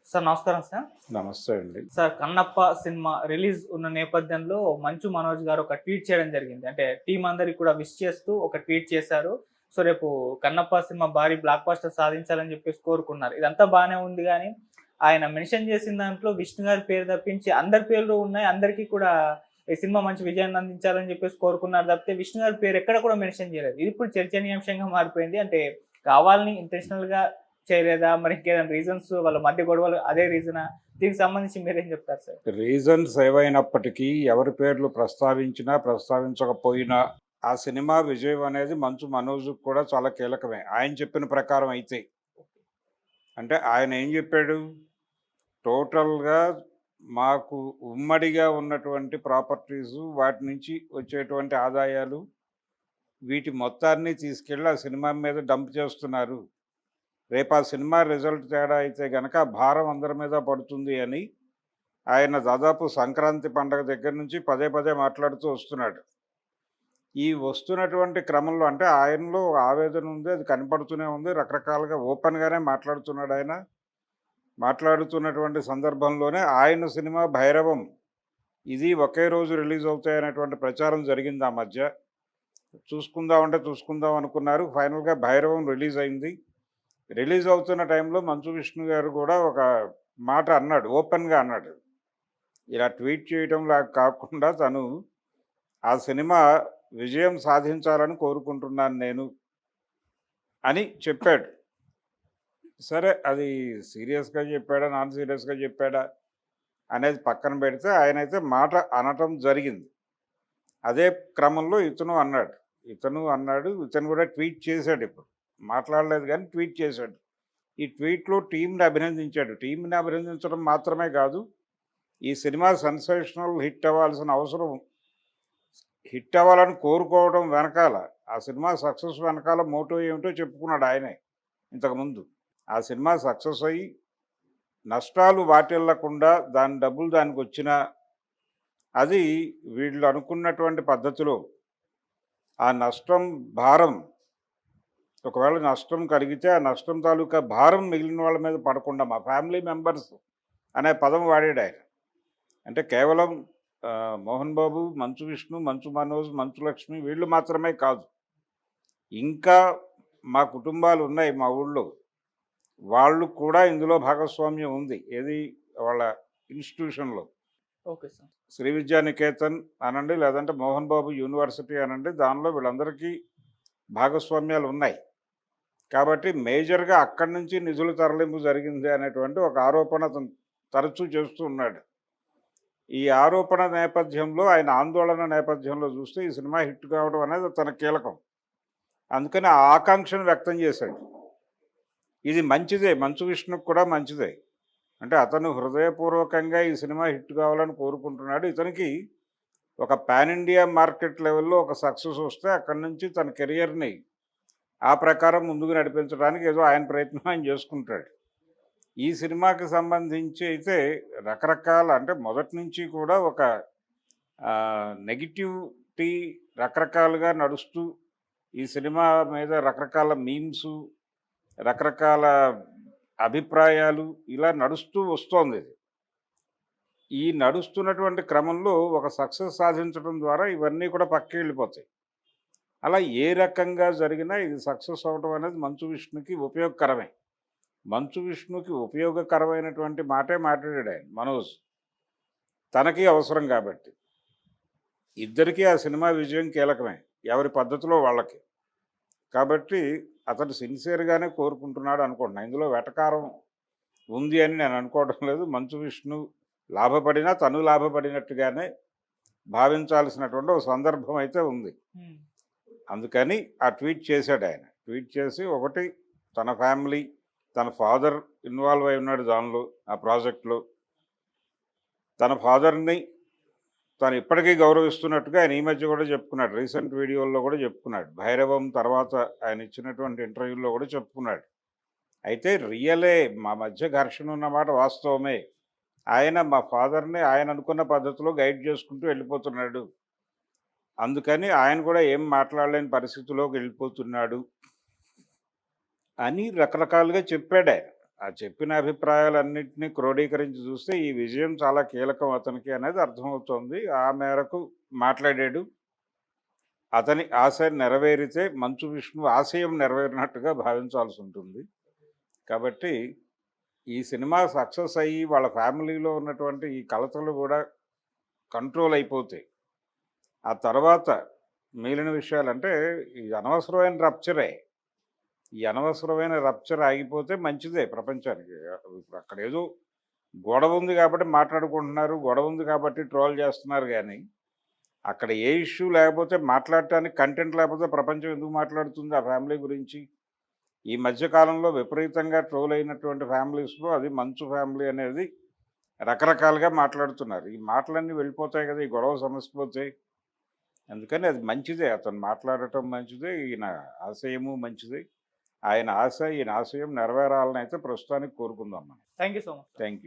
Sir నమస్కారం sir. నమస్తే అండి. సార్ 'కన్నప్ప' సినిమా రిలీజ్ ఉన్న నేపథ్యంలో మంచు మనోజ్ గారు ఒక ట్వీట్ చేయడం జరిగింది. అంటే టీమ్ అందరికి కూడా విష్ చేస్తూ ఒక ట్వీట్ చేశారు. సో రేపు 'కన్నప్ప' సినిమా భారీ బ్లాక్ బస్టర్ సాధించాలని చెప్పేసి కోరుకున్నారు. ఇదంతా బానే ఉంది గానీ, ఆయన మెన్షన్ చేసిన దాంట్లో విష్ణు గారి పేరు తప్పించి అందరి పేర్లు ఉన్నాయి. అందరికీ కూడా ఈ సినిమా మంచి విజయాన్ని అందించాలని చెప్పేసి కోరుకున్నారు తప్పితే విష్ణు గారి పేరు ఎక్కడ కూడా మెన్షన్ చేయలేదు. ఇది ఇప్పుడు చర్చనీయాంశంగా మారిపోయింది. అంటే కావాలని ఇంటెన్షనల్‌గా చేయలేదా? మరి ఇంకేదైనా రీజన్స్ వాళ్ళ మధ్య గొడవలు అదే రీజనా? దీనికి సంబంధించి మీరేం చెప్తారు సార్? రీజన్స్ ఏవైనప్పటికీ ఎవరి పేర్లు ప్రస్తావించినా, ప్రస్తావించకపోయినా ఆ సినిమా విజయం అనేది మంచు మనోజ్‌కి కూడా చాలా కీలకమే. ఆయన చెప్పిన ప్రకారం అయితే. అంటే ఆయన ఏం చెప్పాడు? టోటల్‌గా మాకు ఉమ్మడిగా ఉన్నటువంటి ప్రాపర్టీసు, వాటి నుంచి వచ్చేటువంటి ఆదాయాలు, వీటి మొత్తాన్ని తీసుకెళ్ళి ఆ సినిమా మీద డంప్ చేస్తున్నారు. రేపు ఆ సినిమా రిజల్ట్ తేడా అయితే గనక భారం అందరి మీద పడుతుంది అని ఆయన దాదాపు సంక్రాంతి పండగ దగ్గర నుంచి పదే పదే మాట్లాడుతూ వస్తున్నాడు. ఈ వస్తున్నటువంటి క్రమంలో అంటే ఆయనలో ఆవేదన ఉంది, అది కనపడుతూనే ఉంది. రకరకాలుగా ఓపెన్‌గానే మాట్లాడుతున్నాడు ఆయన. మాట్లాడుతున్నటువంటి సందర్భంలోనే ఆయన సినిమా 'భైరవం' ఇది ఒకే రోజు రిలీజ్ అవుతాయనేటువంటి ప్రచారం జరిగింది ఆ మధ్య. చూసుకుందాం అనుకున్నారు. ఫైనల్‌గా 'భైరవం' రిలీజ్ అయింది. రిలీజ్ అవుతున్న టైంలో మంచు విష్ణు గారు కూడా ఒక మాట అన్నాడు. ఓపెన్‌గా అన్నాడు. ఇలా ట్వీట్ చేయటంలా కాకుండా తను ఆ సినిమా విజయం సాధించాలని కోరుకుంటున్నాను నేను అని చెప్పాడు. సరే అది సీరియస్‌గా చెప్పాడా? నాన్ సీరియస్‌గా చెప్పాడా? అనేది పక్కన పెడితే ఆయనైతే మాట అనటం జరిగింది. అదే క్రమంలో ఇతను కూడా ట్వీట్ చేశాడు ఇప్పుడు. మాట్లాడలేదు గానీ ట్వీట్ చేశాడు. ఈ ట్వీట్‌లో టీమ్‌ని అభినందించాడు. టీమ్‌ని అభినందించడం మాత్రమే కాదు, ఈ సినిమా సెన్సేషనల్ హిట్ అవ్వాలని కోరుకోవడం వెనకాల, ఆ సినిమా సక్సెస్ వెనకాల మోటో ఏమిటో చెప్పుకున్నాడు ఆయనే ఇంతకుముందు. ఆ సినిమా సక్సెస్ అయ్యి నష్టాలు వాటిల్లకుండా దాని డబ్బులు దానికొచ్చినా, అది వీళ్ళు అనుకున్నటువంటి పద్ధతిలో ఆ నష్టం భారం, ఒకవేళ నష్టం కలిగితే ఆ నష్టం తాలూకా భారం మిగిలిన వాళ్ళ మీద పడకుండా మా ఫ్యామిలీ మెంబర్స్ అనే పదం వాడాడాయన. అంటే కేవలం మోహన్ బాబు, మంచు విష్ణు, మంచు మనోజ్, మంచు లక్ష్మి వీళ్ళు మాత్రమే కాదు. ఇంకా మా కుటుంబాలున్నాయి మా ఊళ్ళో. వాళ్ళు కూడా ఇందులో భాగస్వామ్యం ఉంది. ఏది వాళ్ళ ఇన్‌స్టిట్యూషన్‌లో. Okay sir. శ్రీ విద్యా నికేతన్ అనండి, లేదంటే మోహన్ బాబు యూనివర్సిటీ అనండి, దానిలో వీళ్ళందరికీ భాగస్వామ్యాలున్నాయి. కాబట్టి మేజర్‌గా అక్కడి నుంచి నిధుల తరలింపు జరిగింది అనేటువంటి ఒక ఆరోపణ అతను తరచూ చేస్తూ ఉన్నాడు. ఈ ఆరోపణ నేపథ్యంలో, ఆయన ఆందోళన నేపథ్యంలో చూస్తే ఈ సినిమా హిట్ కావడం అనేది తన కీలకం. అందుకని ఆ ఆకాంక్షను వ్యక్తం చేశాడు. ఇది మంచిదే, మంచు విష్ణుకు కూడా మంచిదే. అంటే అతను హృదయపూర్వకంగా ఈ సినిమా హిట్ కావాలని కోరుకుంటున్నాడు. ఇతనికి ఒక పాన్ ఇండియా మార్కెట్ లెవెల్‌లో ఒక సక్సెస్ వస్తే అక్కడి నుంచి తన కెరియర్‌ని ఆ ప్రకారం ముందుకు నడిపించడానికి ఏదో ఆయన ప్రయత్నం ఆయన చేసుకుంటాడు. ఈ సినిమాకి సంబంధించి అయితే రకరకాల అంటే మొదటి నుంచి కూడా ఒక నెగటివిటీ రకరకాలుగా నడుస్తూ, ఈ సినిమా మీద రకరకాల మీమ్సు, రకరకాల అభిప్రాయాలు ఇలా నడుస్తూ వస్తోంది ఇది. ఈ నడుస్తున్నటువంటి క్రమంలో ఒక సక్సెస్ సాధించడం ద్వారా ఇవన్నీ కూడా పక్కకి వెళ్ళిపోతాయి. అలా ఏ రకంగా జరిగినా ఇది సక్సెస్ అవ్వడం అనేది మంచు విష్ణుకి ఉపయోగకరమే. మంచు విష్ణుకి ఉపయోగకరమైనటువంటి మాటే మాట్లాడాడు ఆయన మనోజ్. తనకి అవసరం కాబట్టి. ఇద్దరికీ ఆ సినిమా విజయం కీలకమే. ఎవరి పద్ధతిలో వాళ్ళకి. కాబట్టి అతను సిన్సియర్‌గానే కోరుకుంటున్నాడు అనుకుంటున్నా. ఇందులో వెటకారం ఉంది అని నేను అనుకోవడం లేదు. మంచు విష్ణు లాభపడినా తను లాభపడినట్టుగానే భావించాల్సినటువంటి ఒక సందర్భం అయితే ఉంది. హ్మ్. అందుకని ఆ ట్వీట్ చేశాడాయన. ట్వీట్ చేసి ఒకటి తన ఫ్యామిలీ, తన ఫాదర్ ఇన్వాల్వ్ అయి ఉన్నాడు దానిలో, ఆ ప్రాజెక్ట్‌లో. తన ఫాదర్‌ని తను ఇప్పటికీ గౌరవిస్తున్నట్టుగా ఆయన ఈ మధ్య కూడా చెప్పుకున్నాడు. రీసెంట్ వీడియోల్లో కూడా చెప్పుకున్నాడు. 'భైరవం' తర్వాత ఆయన ఇచ్చినటువంటి ఇంటర్వ్యూల్లో కూడా చెప్పుకున్నాడు. అయితే రియలే మా మధ్య ఘర్షణ ఉన్నమాట వాస్తవమే. ఆయన మా ఫాదర్‌ని ఆయన అనుకున్న పద్ధతిలో గైడ్ చేసుకుంటూ వెళ్ళిపోతున్నాడు. అందుకని ఆయన కూడా ఏం మాట్లాడలేని పరిస్థితిలోకి వెళ్ళిపోతున్నాడు అని రకరకాలుగా చెప్పాడాయన. ఆ చెప్పిన అభిప్రాయాలన్నింటినీ క్రోడీకరించి చూస్తే ఈ విజయం చాలా కీలకం అతనికి అనేది అర్థమవుతోంది. ఆ మేరకు మాట్లాడాడు. అతని ఆశ నెరవేరితే మంచు విష్ణు ఆశయం నెరవేరినట్టుగా భావించాల్సి ఉంటుంది. కాబట్టి ఈ సినిమా సక్సెస్ అయ్యి వాళ్ళ ఫ్యామిలీలో ఉన్నటువంటి ఈ కలతలు కూడా కంట్రోల్ అయిపోతాయి. ఆ తర్వాత మిగిలిన విషయాలంటే ఈ అనవసరమైన రప్చరే. ఈ అనవసరమైన రప్చర్ ఆగిపోతే మంచిదే ప్రపంచానికి. ఇప్పుడు అక్కడేదో గొడవ ఉంది కాబట్టి మాట్లాడుకుంటున్నారు. గొడవ ఉంది కాబట్టి ట్రోల్ చేస్తున్నారు గానీ, అక్కడ ఏ ఇష్యూ లేకపోతే మాట్లాడటానికి కంటెంట్ లేకపోతే ప్రపంచం ఎందుకు మాట్లాడుతుంది ఆ ఫ్యామిలీ గురించి? ఈ మధ్య కాలంలో విపరీతంగా ట్రోల్ అయినటువంటి ఫ్యామిలీస్‌లో అది మంచు ఫ్యామిలీ అనేది రకరకాలుగా మాట్లాడుతున్నారు. ఈ మాటలన్నీ వెళ్ళిపోతాయి కదా! ఈ గొడవ సమసిపోతే. అందుకని అది మంచిదే. అతను మాట్లాడటం మంచిదే. ఈయన ఆశయము మంచిదే. ఆయన ఆశ, ఈయన ఆశయం నెరవేరాలని అయితే ప్రస్తుతానికి కోరుకుందాం మనం. Thank you so much. Thank you.